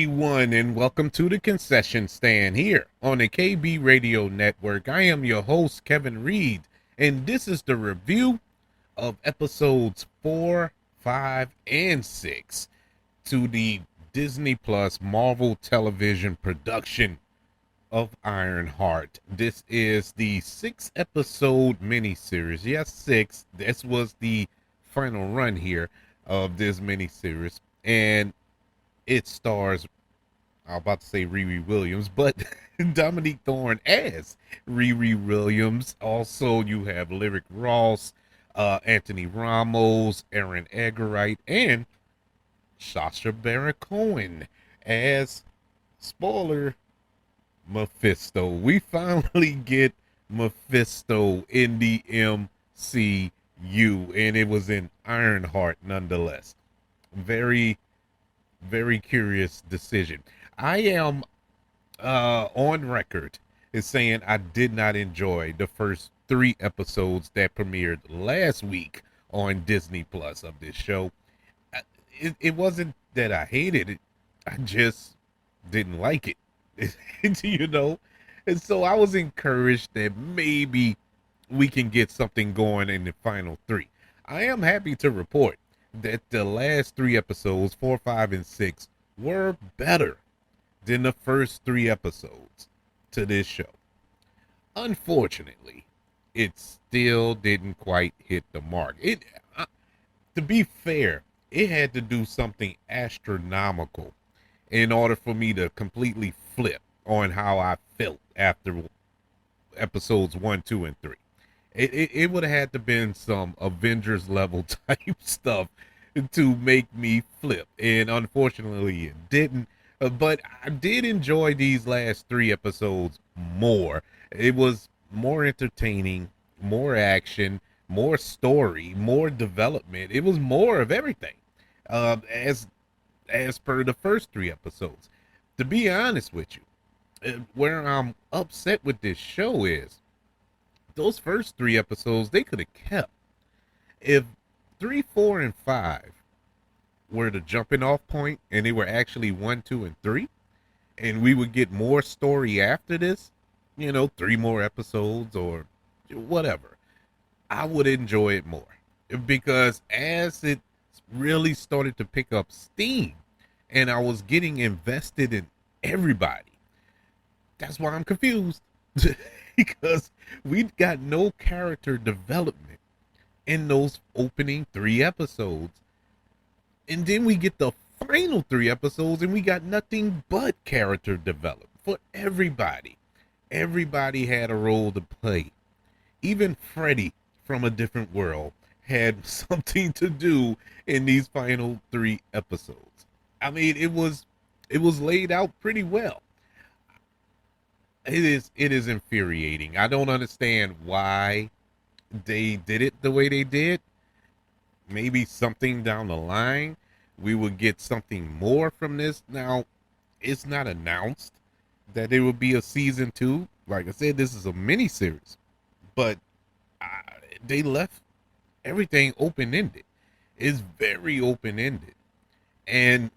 everyone, and welcome to the concession stand here on the KB Radio Network. I am your host, Kevin Reed, and this is the review of episodes 4, 5, and 6 to the Disney Plus Marvel television production of Ironheart. This is the 6-episode miniseries. Yes, 6. This was the final run here of this miniseries, and it stars, I'm about to say Riri Williams, but Dominique Thorne as Riri Williams. Also, you have Lyric Ross, Anthony Ramos, Aaron Ehrenreich, and Sacha Baron Cohen as, spoiler, Mephisto. We finally get Mephisto in the MCU, and it was in Ironheart nonetheless. Very curious decision. I am on record as saying I did not enjoy the first 3 episodes that premiered last week on Disney Plus of this show. It wasn't that I hated it, I just didn't like it. And so I was encouraged that maybe we can get something going in the final 3. I am happy to report that the last 3 episodes, 4, 5, and 6, were better than the first 3 episodes to this show. Unfortunately, it still didn't quite hit the mark. To be fair, it had to do something astronomical in order for me to completely flip on how I felt after episodes 1, 2, and 3. It would have had to been some Avengers level type stuff to make me flip, and unfortunately it didn't. But I did enjoy these last 3 episodes more. It was more entertaining, more action, more story, more development. It was more of everything, as per the first 3 episodes. To be honest with you, where I'm upset with this show is those first 3 episodes they could have kept. If 3, 4, and 5 were the jumping off point and they were actually 1, 2, and 3, and we would get more story after this, 3 more episodes or whatever, I would enjoy it more. Because as it really started to pick up steam and I was getting invested in everybody, that's why I'm confused. Because we've got no character development in those opening 3 episodes. And then we get the final 3 episodes and we got nothing but character development for everybody. Everybody had a role to play. Even Freddy from a different world had something to do in these final 3 episodes. I mean, it was laid out pretty well. It is infuriating. I don't understand why they did it the way they did. Maybe something down the line we would get something more from this. Now, it's not announced that there will be a season 2. Like I said, this is a mini series, but they left everything open-ended. It's very open-ended and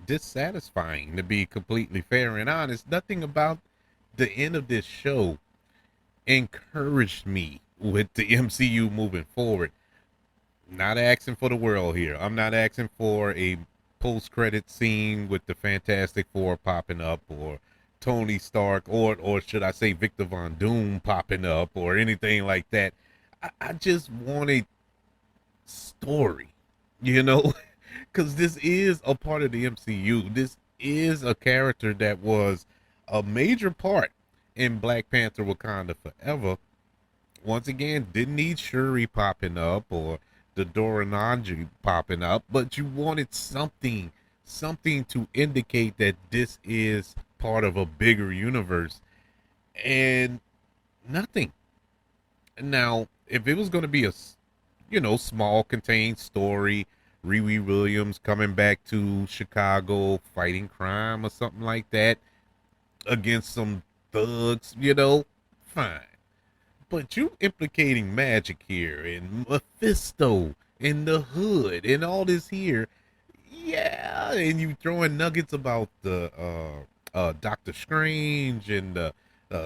dissatisfying, to be completely fair and honest. Nothing about the end of this show encouraged me with the MCU moving forward. Not asking for the world here. I'm not asking for a post-credit scene with the Fantastic Four popping up, or Tony Stark, or should I say Victor Von Doom popping up, or anything like that. I just wanted story, because this is a part of the MCU. This is a character that was a major part in Black Panther Wakanda Forever. Once again, didn't need Shuri popping up or the Dorananji popping up, but you wanted something to indicate that this is part of a bigger universe, and nothing. Now, if it was going to be a small contained story, Riri Williams coming back to Chicago fighting crime or something like that against some thugs, fine. But you implicating magic here and Mephisto in the hood and all this here, Yeah, and you throwing nuggets about the Doctor Strange and the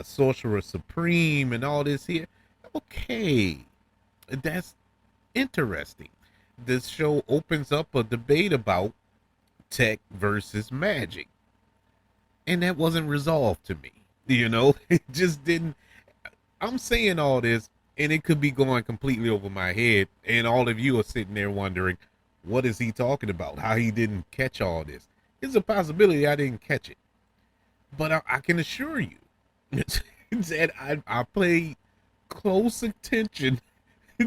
Sorcerer Supreme and all this here. Okay, that's interesting. This show opens up a debate about tech versus magic, and that wasn't resolved to me. You know, it just didn't. I'm saying all this, and it could be going completely over my head, and all of you are sitting there wondering, what is he talking about? How he didn't catch all this? It's a possibility I didn't catch it, but I can assure you that I paid close attention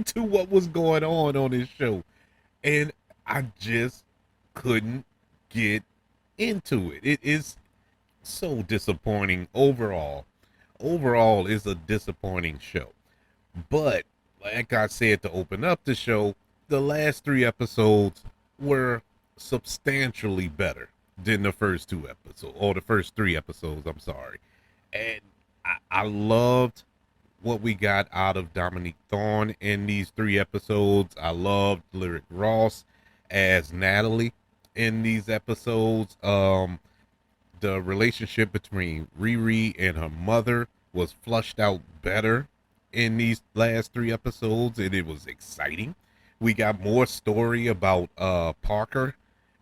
to what was going on this show, and I just couldn't get into it. It is so disappointing overall. Overall, is a disappointing show. But like I said to open up the show, the last 3 episodes were substantially better than the first 2 episodes, or the first 3 episodes. I'm sorry, and I loved what we got out of Dominique Thorne in these 3 episodes. I loved Lyric Ross as Natalie in these episodes. The relationship between Riri and her mother was flushed out better in these last 3 episodes, and it was exciting. We got more story about Parker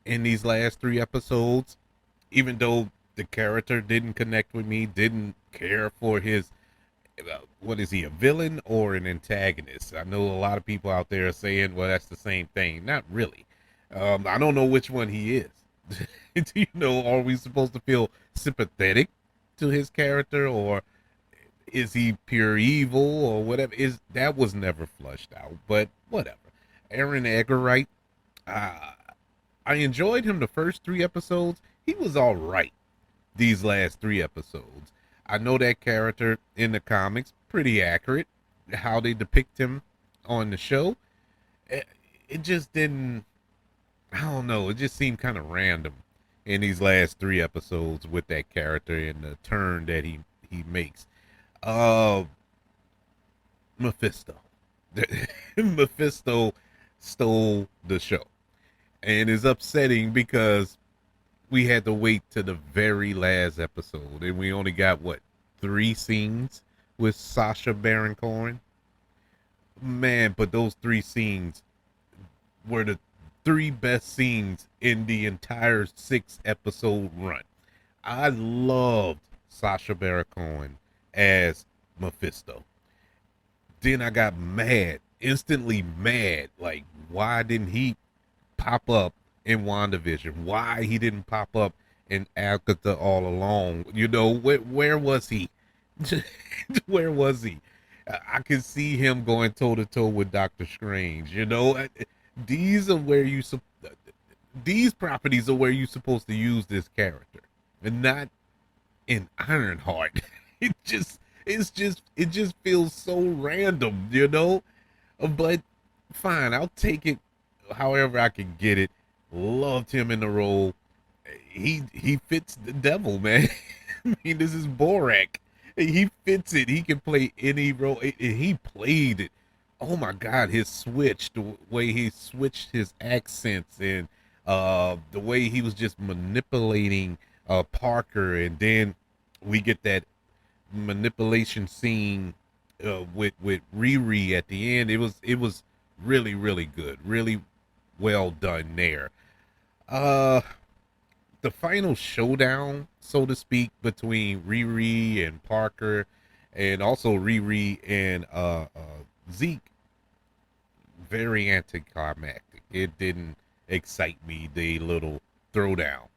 in these last 3 episodes, even though the character didn't connect with me, didn't care for his what is he, a villain or an antagonist? I know a lot of people out there are saying, well, that's the same thing. Not really. I don't know which one he is. You know, are we supposed to feel sympathetic to his character, or is he pure evil, or whatever? Is that was never flushed out, but whatever. Aaron Ehrenreich, uh, I enjoyed him the first 3 episodes. He was all right these last 3 episodes. I know that character in the comics pretty accurate. How they depict him on the show, it just didn't. I don't know. It just seemed kind of random in these last 3 episodes with that character and the turn that he makes. Uh, Mephisto. Mephisto stole the show, and is upsetting because we had to wait to the very last episode, and we only got what 3 scenes with Sacha Baron Cohen. Man, but those 3 scenes were the 3 best scenes in the entire 6 episode run. I loved Sacha Baron Cohen as Mephisto. Then I got mad, instantly mad. Like, why didn't he pop up in WandaVision? Why he didn't pop up in Agatha all along? You know, where was he? Where was he? I could see him going toe to toe with Doctor Strange. You know, these are where you these properties are where you're supposed to use this character, and not in Ironheart. It just feels so random, you know. But fine, I'll take it however I can get it. Loved him in the role. He fits the devil, man. I mean, this is Borak. He fits it. He can play any role. He played it. Oh my God, his switch, the way he switched his accents, and the way he was just manipulating Parker, and then we get that manipulation scene with Riri at the end. It was really good, really well done there. Uh, the final showdown, so to speak, between Riri and Parker, and also Riri and Zeke, very anticlimactic. It didn't excite me. The little throwdown,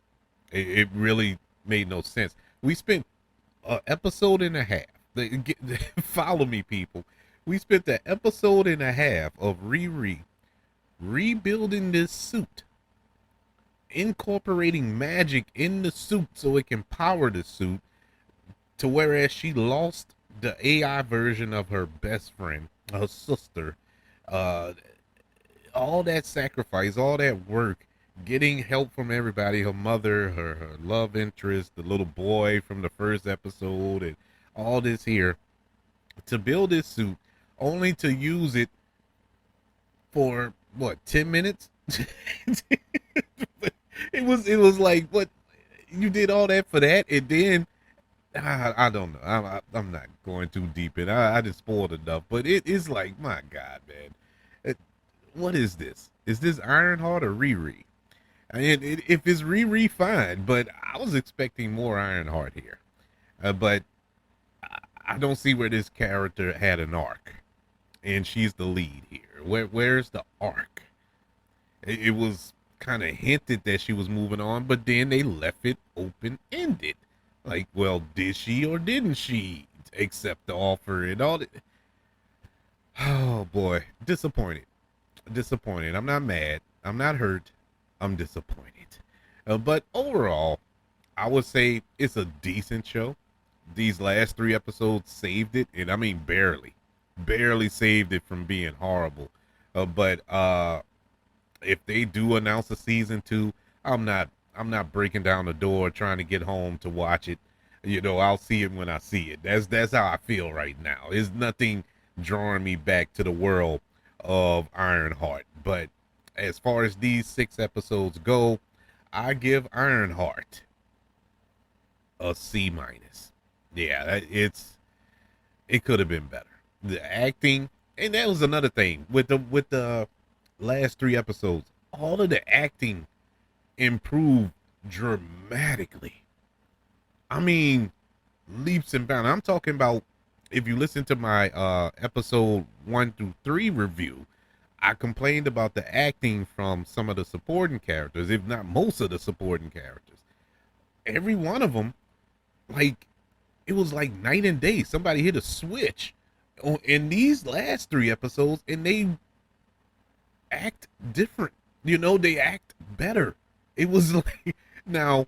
it really made no sense. We spent an episode and a half. Follow me, people. We spent an episode and a half of Riri rebuilding this suit, incorporating magic in the suit so it can power the suit, to whereas she lost the AI version of her best friend, her sister. Uh, all that sacrifice, all that work, getting help from everybody, her mother, her love interest, the little boy from the first episode, and all this here, to build this suit, only to use it for what, 10 minutes? It was like, what, you did all that for that, and then I don't know. I'm not going too deep in. I just spoiled enough, but it is like, my God, man, It- what is this? Is this Ironheart or Riri? And if it's Riri, fine, but I was expecting more Ironheart here. But I don't see where this character had an arc, and she's the lead here. Where's the arc? It was kind of hinted that she was moving on, but then they left it open ended. Like, well, did she or didn't she accept the offer and all that? Oh boy, disappointed. Disappointed. I'm not mad. I'm not hurt. I'm disappointed. But overall, I would say it's a decent show. These last 3 episodes saved it, and I mean barely saved it from being horrible. But if they do announce a season 2, I'm not breaking down the door trying to get home to watch it. I'll see it when I see it. That's how I feel right now. There's nothing drawing me back to the world of Ironheart. But as far as these 6 episodes go, I give Ironheart a C-. Yeah, it could have been better. The acting, and that was another thing with the last 3 episodes. All of the acting improved dramatically. I mean, leaps and bounds. I'm talking about, if you listen to my episode 1 through 3 review, I complained about the acting from some of the supporting characters, if not most of the supporting characters. Every one of them, like, it was like night and day. Somebody hit a switch in these last 3 episodes, and they act different. They act better. It was like, now,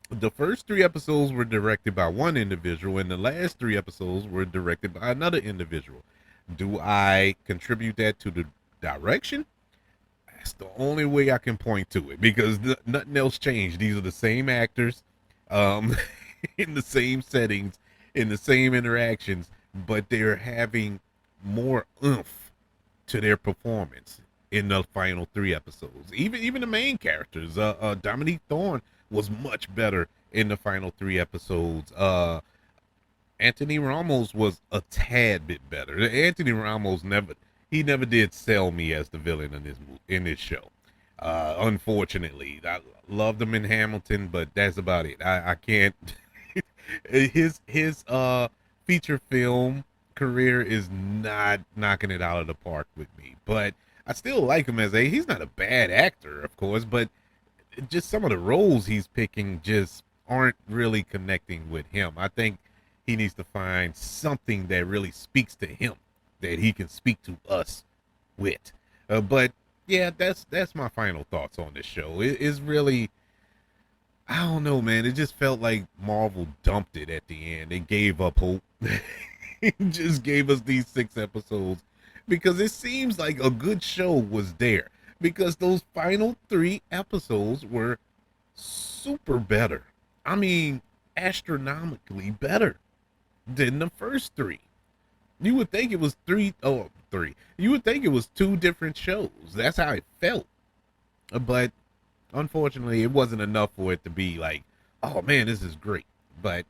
the first 3 episodes were directed by one individual, and the last 3 episodes were directed by another individual. Do I contribute that to the direction? That's the only way I can point to it, because nothing else changed. These are the same actors, um, in the same settings, in the same interactions, but they're having more oomph to their performance in the final 3 episodes. Even the main characters, Dominique Thorne was much better in the final 3 episodes. Anthony Ramos was a tad bit better. Anthony Ramos never did sell me as the villain in this show. Unfortunately, I loved him in Hamilton, but that's about it. I can't. his feature film career is not knocking it out of the park with me, but I still like him he's not a bad actor, of course, but just some of the roles he's picking just aren't really connecting with him. I think he needs to find something that really speaks to him, that he can speak to us with. But yeah, that's my final thoughts on this show. It is really, I don't know, man. It just felt like Marvel dumped it at the end. They gave up hope. It just gave us these 6 episodes because it seems like a good show was there, because those final 3 episodes were super better. I mean, astronomically better than the first 3. You would think it was 3. You would think it was 2 different shows. That's how it felt. But unfortunately, it wasn't enough for it to be like, oh man, this is great. But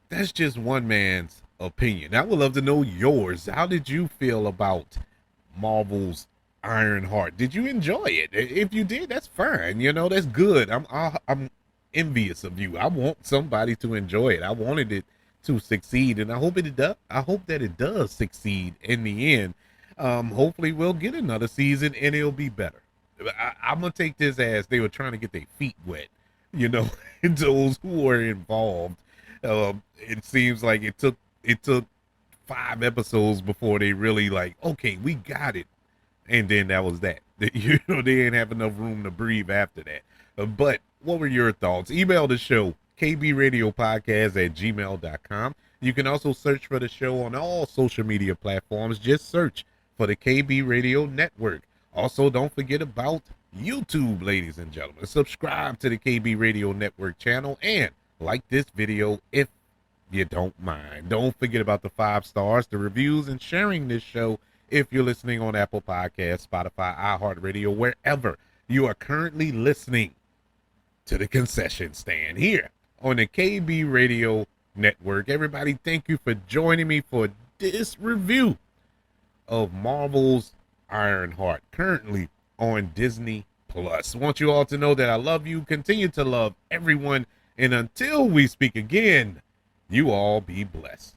that's just one man's opinion. I would love to know yours. How did you feel about Marvel's Ironheart? Did you enjoy it? If you did, that's fine. That's good. I'm envious of you. I want somebody to enjoy it. I wanted it to succeed, and I hope it does. I hope that it does succeed in the end. Hopefully, we'll get another season, and it'll be better. I'm gonna take this as they were trying to get their feet wet. Those who were involved. It seems like it took 5 episodes before they really like, okay, we got it, and then that was that. They didn't have enough room to breathe after that. But what were your thoughts? Email the show, kbradiopodcast@gmail.com. You can also search for the show on all social media platforms. Just search for the KB Radio Network. Also, don't forget about YouTube, ladies and gentlemen. Subscribe to the KB Radio Network channel and like this video if you don't mind. Don't forget about the 5 stars, the reviews, and sharing this show if you're listening on Apple Podcasts, Spotify, iHeartRadio, wherever You are currently listening to the concession stand here on the KB Radio Network. Everybody, thank you for joining me for this review of Marvel's Ironheart, currently on Disney Plus. I want you all to know that I love you, continue to love everyone, and until we speak again, you all be blessed.